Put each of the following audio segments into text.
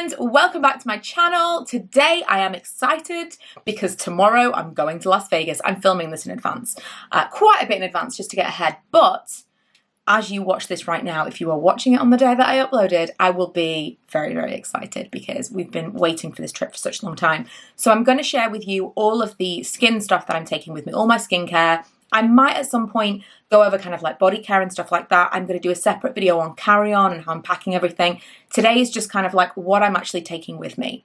friends, welcome back to my channel. Today I am excited because tomorrow I'm going to Las Vegas. I'm filming this in advance, quite a bit in advance just to get ahead, but as you watch this right now, if you are watching it on the day that I uploaded, I will be very, very excited because we've been waiting for this trip for such a long time. So I'm going to share with you all of the skin stuff that I'm taking with me, all my skincare. I might at some point go over kind of like body care and stuff like that. I'm going to do a separate video on carry-on and how I'm packing everything. Today is just kind of like what I'm actually taking with me.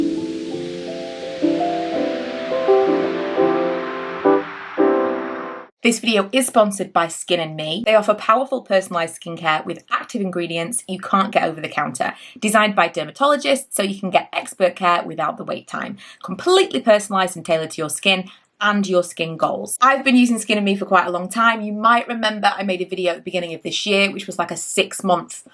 This video is sponsored by Skin & Me. They offer powerful personalized skincare with active ingredients you can't get over the counter. Designed by dermatologists so you can get expert care without the wait time. Completely personalized and tailored to your skin and your skin goals. I've been using Skin & Me for quite a long time. You might remember I made a video at the beginning of this year, which was like a 6-month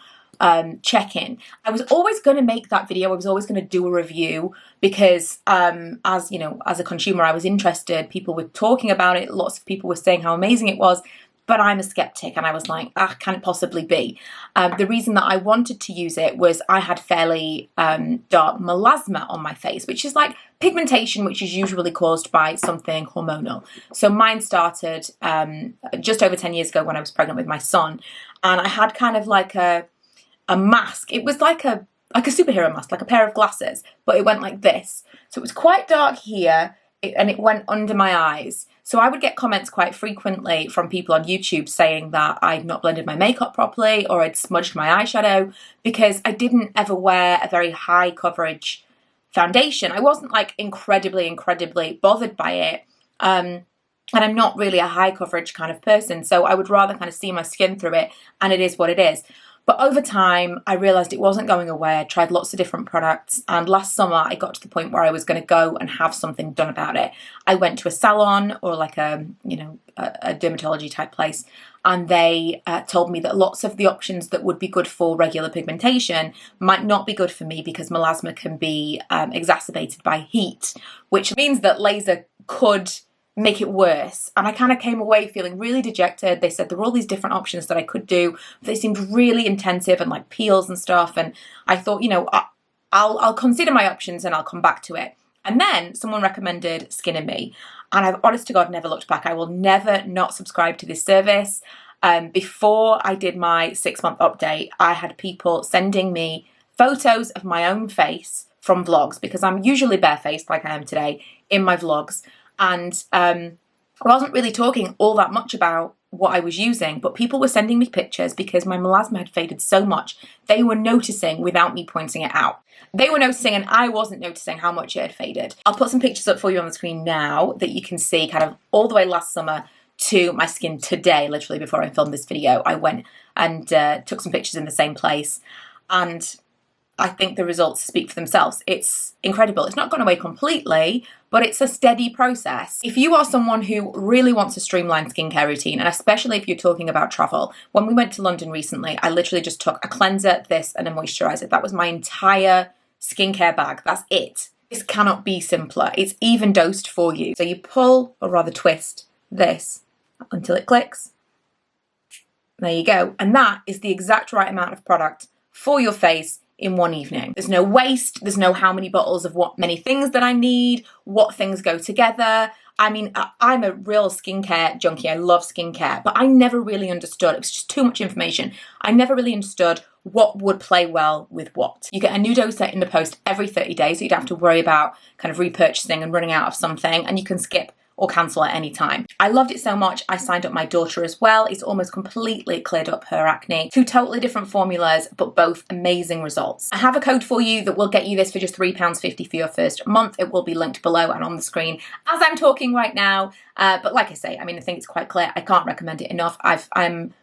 check-in. I was always going to make that video. I was always going to do a review because as you know, as a consumer, I was interested. People were talking about it. Lots of people were saying how amazing it was. But I'm a skeptic and I was like, can it possibly be? The reason that I wanted to use it was I had fairly dark melasma on my face, which is like pigmentation, which is usually caused by something hormonal. So mine started just over 10 years ago when I was pregnant with my son. And I had kind of like a mask. It was like a superhero mask, like a pair of glasses, but it went like this. So it was quite dark here and it went under my eyes. So I would get comments quite frequently from people on YouTube saying that I'd not blended my makeup properly or I'd smudged my eyeshadow because I didn't ever wear a very high coverage foundation. I wasn't like incredibly bothered by it. And I'm not really a high coverage kind of person. So I would rather kind of see my skin through it, and it is what it is. But over time, I realised it wasn't going away. I tried lots of different products. And last summer, I got to the point where I was going to go and have something done about it. I went to a salon or like a dermatology type place. And they told me that lots of the options that would be good for regular pigmentation might not be good for me because melasma can be exacerbated by heat, which means that laser could make it worse. And I kind of came away feeling really dejected. They said there were all these different options that I could do. They seemed really intensive and like peels and stuff. And I thought, you know, I'll consider my options and I'll come back to it. And then someone recommended Skin & Me. And I've honest to God never looked back. I will never not subscribe to this service. Before I did my 6-month update, I had people sending me photos of my own face from vlogs because I'm usually barefaced like I am today in my vlogs. And I wasn't really talking all that much about what I was using, but people were sending me pictures because my melasma had faded so much. They were noticing without me pointing it out. They were noticing and I wasn't noticing how much it had faded. I'll put some pictures up for you on the screen now that you can see kind of all the way last summer to my skin today, literally before I filmed this video. I went and took some pictures in the same place, and I think the results speak for themselves. It's incredible. It's not gone away completely, but it's a steady process. If you are someone who really wants a streamlined skincare routine, and especially if you're talking about travel, when we went to London recently, I literally just took a cleanser, this, and a moisturizer. That was my entire skincare bag. That's it. This cannot be simpler. It's even dosed for you. So you pull, or rather twist, this until it clicks. There you go. And that is the exact right amount of product for your face in one evening. There's no waste, there's no how many bottles of what many things that I need, what things go together. I mean, I'm a real skincare junkie, I love skincare, but I never really understood, it was just too much information. I never really understood what would play well with what. You get a new dose set in the post every 30 days, so you don't have to worry about kind of repurchasing and running out of something, and you can skip or cancel at any time. I loved it so much, I signed up my daughter as well. It's almost completely cleared up her acne. 2 totally different formulas, but both amazing results. I have a code for you that will get you this for just £3.50 for your first month. It will be linked below and on the screen as I'm talking right now. But like I say, I mean, I think it's quite clear. I can't recommend it enough. I'm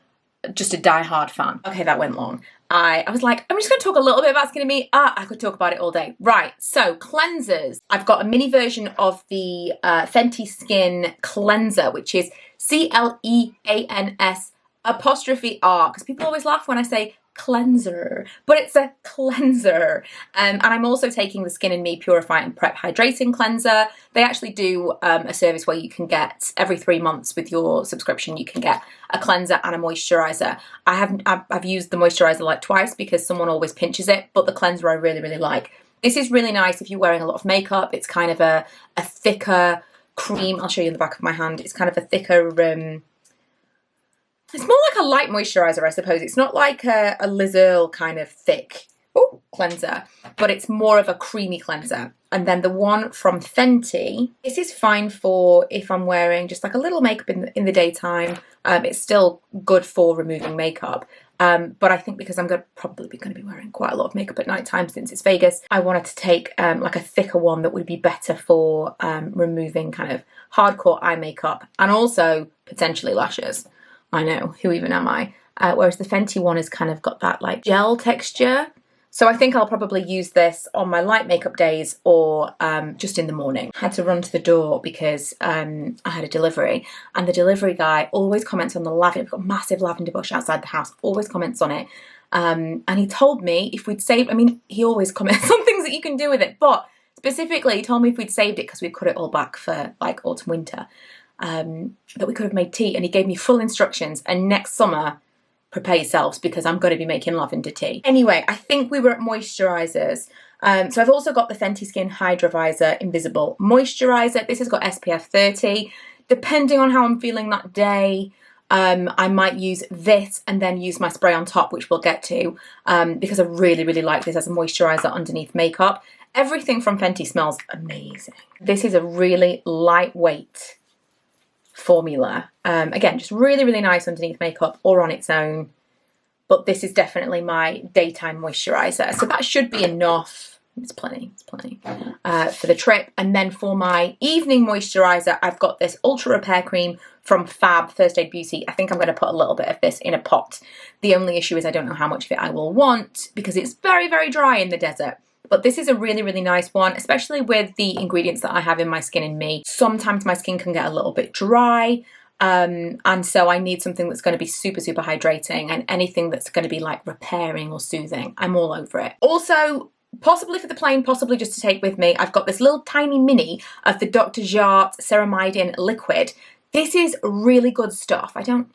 just a die-hard fan. Okay, that went long. I was like, I'm just going to talk a little bit about Skin & Me. I could talk about it all day. Right, so cleansers. I've got a mini version of the Fenty Skin Cleanser, which is CLEANS apostrophe R, because people always laugh when I say cleanser, but it's a cleanser. And I'm also taking the Skin & Me Purify and Prep Hydrating Cleanser. They actually do a service where you can get every 3 months with your subscription, you can get a cleanser and a moisturizer. I've used the moisturizer like twice because someone always pinches it, but the cleanser I really like. This is really nice if you're wearing a lot of makeup. It's kind of a thicker cream. I'll show you in the back of my hand. It's kind of a thicker, it's more like a light moisturiser, I suppose. It's not like a Liz Earle kind of thick cleanser, but it's more of a creamy cleanser. And then the one from Fenty, this is fine for if I'm wearing just like a little makeup in the daytime. It's still good for removing makeup. But I think because I'm probably going to be wearing quite a lot of makeup at night time since it's Vegas, I wanted to take like a thicker one that would be better for removing kind of hardcore eye makeup and also potentially lashes. I know, who even am I? Whereas the Fenty one has kind of got that like gel texture. So I think I'll probably use this on my light makeup days or just in the morning. I had to run to the door because I had a delivery, and the delivery guy always comments on the lavender. We've got a massive lavender bush outside the house, always comments on it. And he told me if we'd saved, I mean, he always comments on things that you can do with it, but specifically he told me if we'd saved it because we'd cut it all back for like autumn, winter, that we could have made tea, and he gave me full instructions, and next summer, prepare yourselves because I'm going to be making lavender tea. Anyway, I think we were at moisturisers. So I've also got the Fenty Skin Hydra Visor Invisible Moisturiser. This has got SPF 30. Depending on how I'm feeling that day, I might use this and then use my spray on top, which we'll get to, because I really, really like this as a moisturiser underneath makeup. Everything from Fenty smells amazing. This is a really lightweight formula. Again, just really, really nice underneath makeup or on its own. But this is definitely my daytime moisturiser. So that should be enough. It's plenty, for the trip. And then for my evening moisturiser, I've got this Ultra Repair Cream from Fab First Aid Beauty. I think I'm going to put a little bit of this in a pot. The only issue is I don't know how much of it I will want because it's very, very dry in the desert. But this is a really, really nice one, especially with the ingredients that I have in my Skin and Me. Sometimes my skin can get a little bit dry, and so I need something that's going to be super, super hydrating, and anything that's going to be like repairing or soothing. I'm all over it. Also, possibly for the plane, possibly just to take with me, I've got this little tiny mini of the Dr. Jart Ceramidin Liquid. This is really good stuff. I've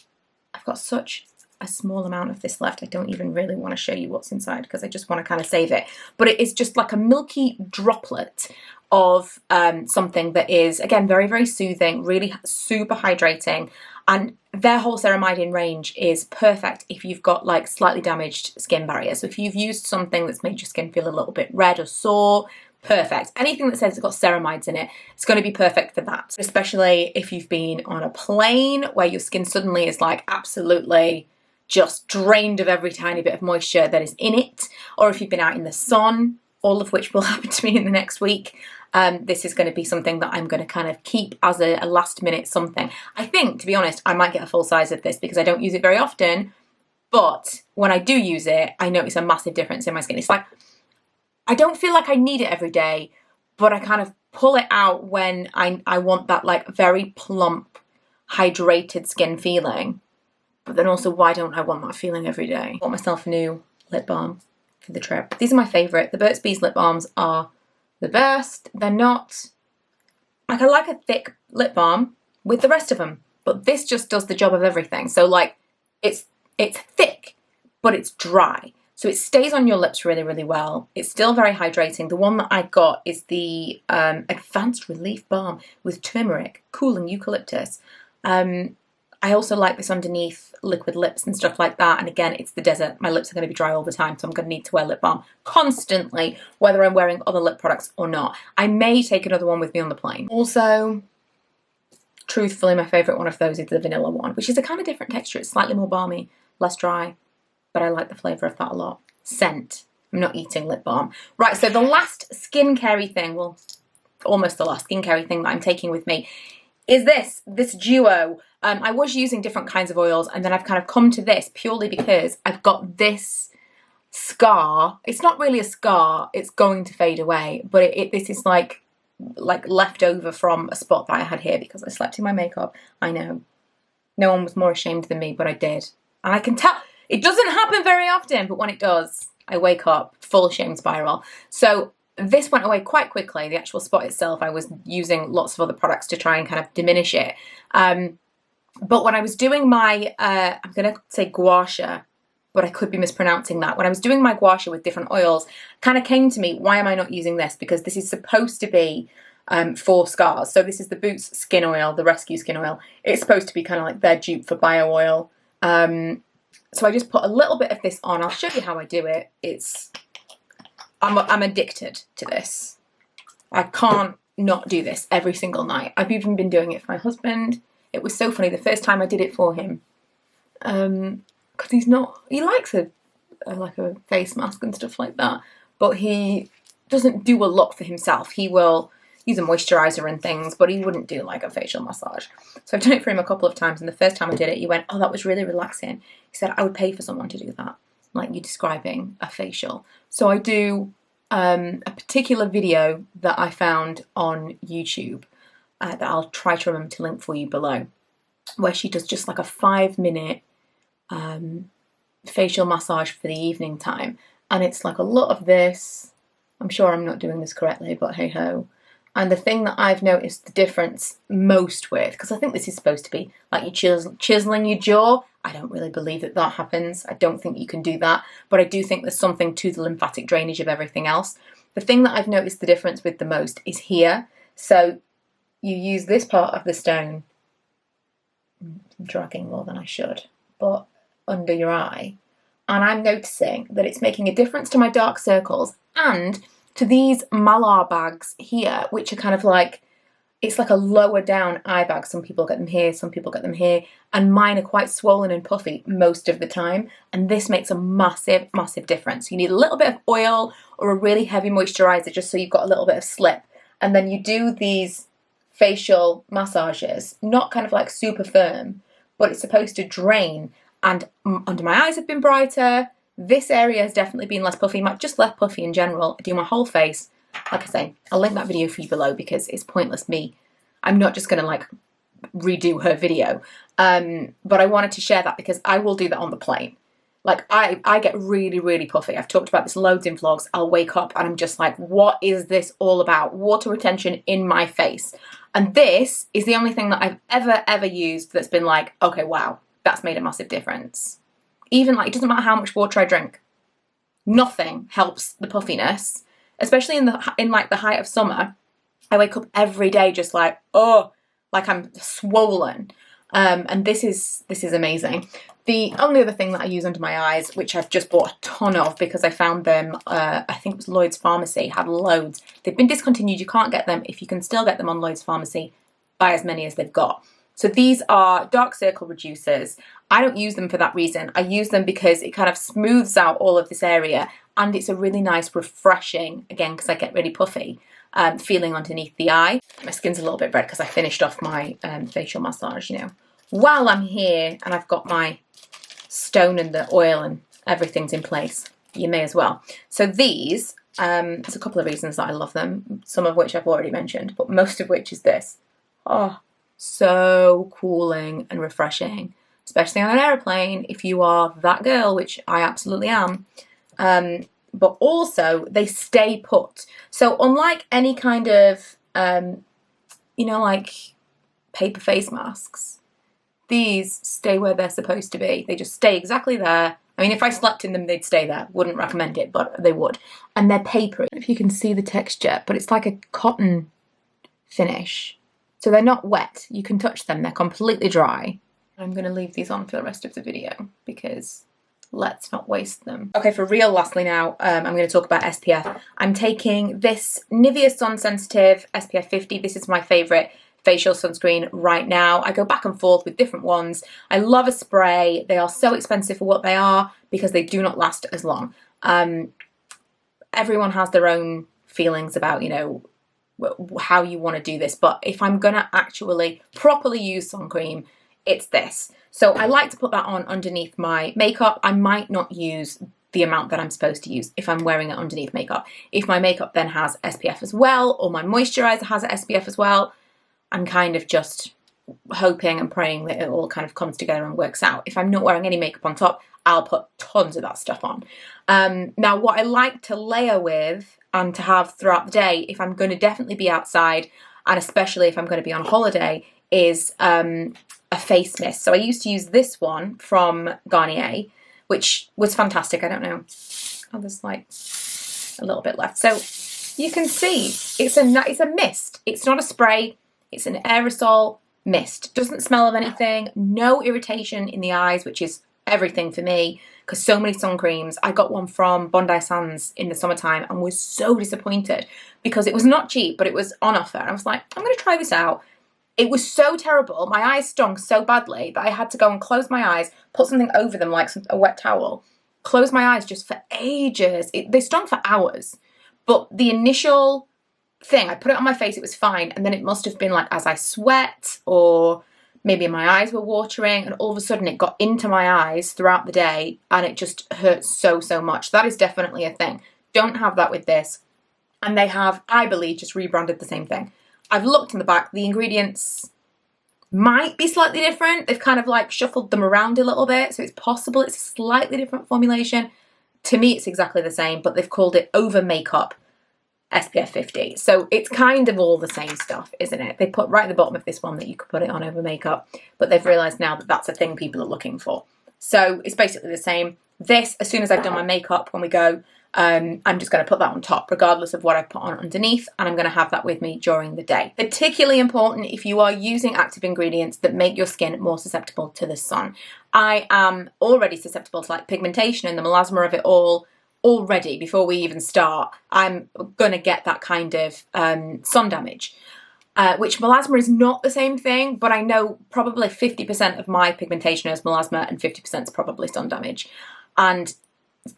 got such a small amount of this left. I don't even really want to show you what's inside because I just want to kind of save it. But it is just like a milky droplet of something that is, again, very, very soothing, really super hydrating. And their whole ceramidin range is perfect if you've got like slightly damaged skin barrier. So if you've used something that's made your skin feel a little bit red or sore, perfect. Anything that says it's got ceramides in it, it's going to be perfect for that. Especially if you've been on a plane where your skin suddenly is like absolutely just drained of every tiny bit of moisture that is in it, or if you've been out in the sun, all of which will happen to me in the next week. This is going to be something that I'm going to kind of keep as a last minute something. I think, to be honest, I might get a full size of this because I don't use it very often, but when I do use it, I notice a massive difference in my skin. It's like, I don't feel like I need it every day, but I kind of pull it out when I want that like very plump, hydrated skin feeling. But then also, why don't I want that feeling every day? I bought myself a new lip balm for the trip. These are my favourite. The Burt's Bees lip balms are the best. They're not, like, I like a thick lip balm with the rest of them, but this just does the job of everything. So like, it's thick, but it's dry. So it stays on your lips really, really well. It's still very hydrating. The one that I got is the Advanced Relief Balm with turmeric, cooling eucalyptus. I also like this underneath liquid lips and stuff like that. And again, it's the desert. My lips are going to be dry all the time, so I'm going to need to wear lip balm constantly, whether I'm wearing other lip products or not. I may take another one with me on the plane. Also, truthfully, my favourite one of those is the vanilla one, which is a kind of different texture. It's slightly more balmy, less dry, but I like the flavour of that a lot. Scent. I'm not eating lip balm. Right, so the last skincare-y thing, well, almost the last skincare-y thing that I'm taking with me is this duo. I was using different kinds of oils, and then I've kind of come to this purely because I've got this scar. It's not really a scar, it's going to fade away, but this is like left over from a spot that I had here because I slept in my makeup. I know. No one was more ashamed than me, but I did. And I can tell, it doesn't happen very often, but when it does, I wake up full shame spiral. So this went away quite quickly, the actual spot itself. I was using lots of other products to try and kind of diminish it. But when I was doing my, I'm going to say gua sha but I could be mispronouncing that. When I was doing my gua sha with different oils, kind of came to me, why am I not using this? Because this is supposed to be for scars. So this is the Boots skin oil, the Rescue skin oil. It's supposed to be kind of like their dupe for bio oil. So I just put a little bit of this on. I'll show you how I do it. I'm addicted to this. I can't not do this every single night. I've even been doing it for my husband. It was so funny the first time I did it for him, because he likes like a face mask and stuff like that, but he doesn't do a lot for himself. He will use a moisturizer and things, but he wouldn't do like a facial massage. So I've done it for him a couple of times, and the first time I did it, he went, oh, that was really relaxing. He said, I would pay for someone to do that, like you describing a facial. So I do a particular video that I found on YouTube that I'll try to remember to link for you below, where she does just like a 5-minute facial massage for the evening time. And it's like a lot of this. I'm sure I'm not doing this correctly, but hey ho. And the thing that I've noticed the difference most with, because I think this is supposed to be like you chiseling your jaw. I don't really believe that that happens. I don't think you can do that. But I do think there's something to the lymphatic drainage of everything else. The thing that I've noticed the difference with the most is here. So you use this part of the stone. I'm dragging more than I should, but under your eye. And I'm noticing that it's making a difference to my dark circles and to these malar bags here, which are kind of like, it's like a lower down eye bag. Some people get them here, some people get them here, and mine are quite swollen and puffy most of the time. And this makes a massive, massive difference. You need a little bit of oil or a really heavy moisturizer just so you've got a little bit of slip. And then you do these facial massages, not kind of like super firm, but it's supposed to drain. And under my eyes have been brighter. This area has definitely been less puffy, just less puffy in general. I do my whole face. Like I say, I'll link that video for you below because it's pointless me. I'm not just going to like redo her video. But I wanted to share that because I will do that on the plane. Like I get really, really puffy. I've talked about this loads in vlogs. I'll wake up and I'm just like, what is this all about? Water retention in my face. And this is the only thing that I've ever used that's been like, okay, wow, that's made a massive difference. Even like, it doesn't matter how much water I drink. Nothing helps the puffiness, especially in like the height of summer. I wake up every day just like, oh, like I'm swollen. And this is amazing. The only other thing that I use under my eyes, which I've just bought a ton of because I found them, I think it was Lloyd's Pharmacy, had loads. They've been discontinued. You can't get them. If you can still get them on Lloyd's Pharmacy, buy as many as they've got. So these are dark circle reducers. I don't use them for that reason. I use them because it kind of smooths out all of this area and it's a really nice refreshing, again, because I get really puffy, feeling underneath the eye. My skin's a little bit red because I finished off my facial massage, you know. While I'm here and I've got my stone and the oil and everything's in place, you may as well. So these, there's a couple of reasons that I love them, some of which I've already mentioned, but most of which is this. Oh, so cooling and refreshing, especially on an airplane if you are that girl, which I absolutely am. But also they stay put. So unlike any kind of, you know, like paper face masks, these stay where they're supposed to be. They just stay exactly there. I mean, if I slept in them, they'd stay there. Wouldn't recommend it, but they would. And they're papery. If you can see the texture, but it's like a cotton finish. So they're not wet. You can touch them. They're completely dry. I'm going to leave these on for the rest of the video because let's not waste them. Okay, for real, lastly now, I'm going to talk about SPF. I'm taking this Nivea Sun Sensitive SPF 50. This is my favourite facial sunscreen right now. I go back and forth with different ones. I love a spray. They are so expensive for what they are because they do not last as long. Everyone has their own feelings about, you know, how you want to do this, but if I'm gonna actually properly use sun cream, it's this. So I like to put that on underneath my makeup. I might not use the amount that I'm supposed to use if I'm wearing it underneath makeup. If my makeup then has SPF as well, or my moisturizer has SPF as well, I'm kind of just hoping and praying that it all kind of comes together and works out. If I'm not wearing any makeup on top, I'll put tons of that stuff on. Now what I like to layer with and to have throughout the day, if I'm going to definitely be outside, and especially if I'm going to be on holiday, is a face mist. So I used to use this one from Garnier, which was fantastic. I don't know. Oh, there's like a little bit left. So you can see it's a mist. It's not a spray. It's an aerosol mist. Doesn't smell of anything. No irritation in the eyes, which is everything for me, because so many sun creams. I got one from Bondi Sands in the summertime and was so disappointed because it was not cheap, but it was on offer. And I was like, I'm going to try this out. It was so terrible. My eyes stung so badly that I had to go and close my eyes, put something over them like a wet towel, close my eyes just for ages. They stung for hours. But the initial thing, I put it on my face, it was fine. And then it must have been like as I sweat, or maybe my eyes were watering, and all of a sudden it got into my eyes throughout the day and it just hurt so, so much. That is definitely a thing. Don't have that with this. And they have, I believe, just rebranded the same thing. I've looked in the back. The ingredients might be slightly different. They've kind of like shuffled them around a little bit. So it's possible it's a slightly different formulation. To me, it's exactly the same, but they've called it Over Makeup SPF 50. So it's kind of all the same stuff, isn't it? They put right at the bottom of this one that you could put it on over makeup, but they've realised now that that's a thing people are looking for. So it's basically the same. This, as soon as I've done my makeup, when we go, I'm just going to put that on top, regardless of what I put on underneath, and I'm going to have that with me during the day. Particularly important if you are using active ingredients that make your skin more susceptible to the sun. I am already susceptible to like pigmentation and the melasma of it all already before we even start. I'm going to get that kind of sun damage. Which melasma is not the same thing, but I know probably 50% of my pigmentation is melasma and 50% is probably sun damage. And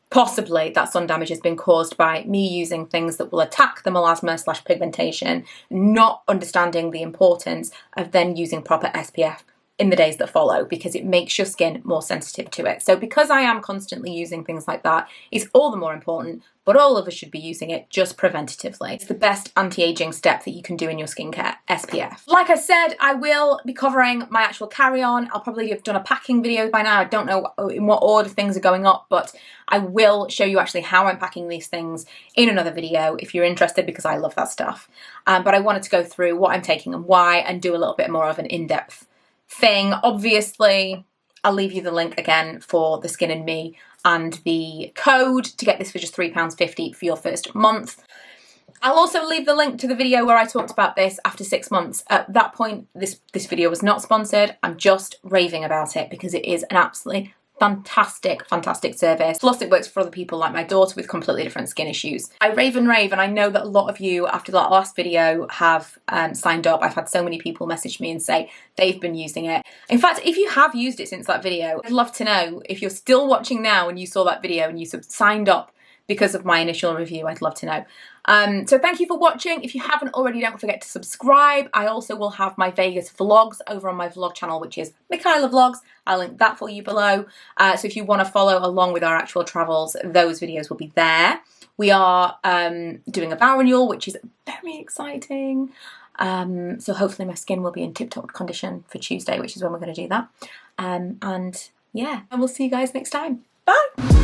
possibly that sun damage has been caused by me using things that will attack the melasma / pigmentation, not understanding the importance of then using proper SPF in the days that follow, because it makes your skin more sensitive to it. So because I am constantly using things like that, it's all the more important, but all of us should be using it just preventatively. It's the best anti-aging step that you can do in your skincare, SPF. Like I said, I will be covering my actual carry-on. I'll probably have done a packing video by now. I don't know in what order things are going up, but I will show you actually how I'm packing these things in another video if you're interested, because I love that stuff. But I wanted to go through what I'm taking and why, and do a little bit more of an in-depth thing. Obviously, I'll leave you the link again for the Skin and Me and the code to get this for just £3.50 for your first month. I'll also leave the link to the video where I talked about this after 6 months. At that point, this video was not sponsored. I'm just raving about it because it is an absolutely fantastic service. Plus it works for other people like my daughter with completely different skin issues. I rave, and I know that a lot of you after that last video have signed up. I've had so many people message me and say they've been using it. In fact, if you have used it since that video, I'd love to know. If you're still watching now and you saw that video and you signed up because of my initial review, I'd love to know. So thank you for watching. If you haven't already, don't forget to subscribe. I also will have my Vegas vlogs over on my vlog channel, which is Michaela Vlogs. I'll link that for you below. So if you want to follow along with our actual travels, those videos will be there. We are doing a vow renewal, which is very exciting. So hopefully my skin will be in tip-top condition for Tuesday, which is when we're going to do that. And yeah, and we'll see you guys next time. Bye!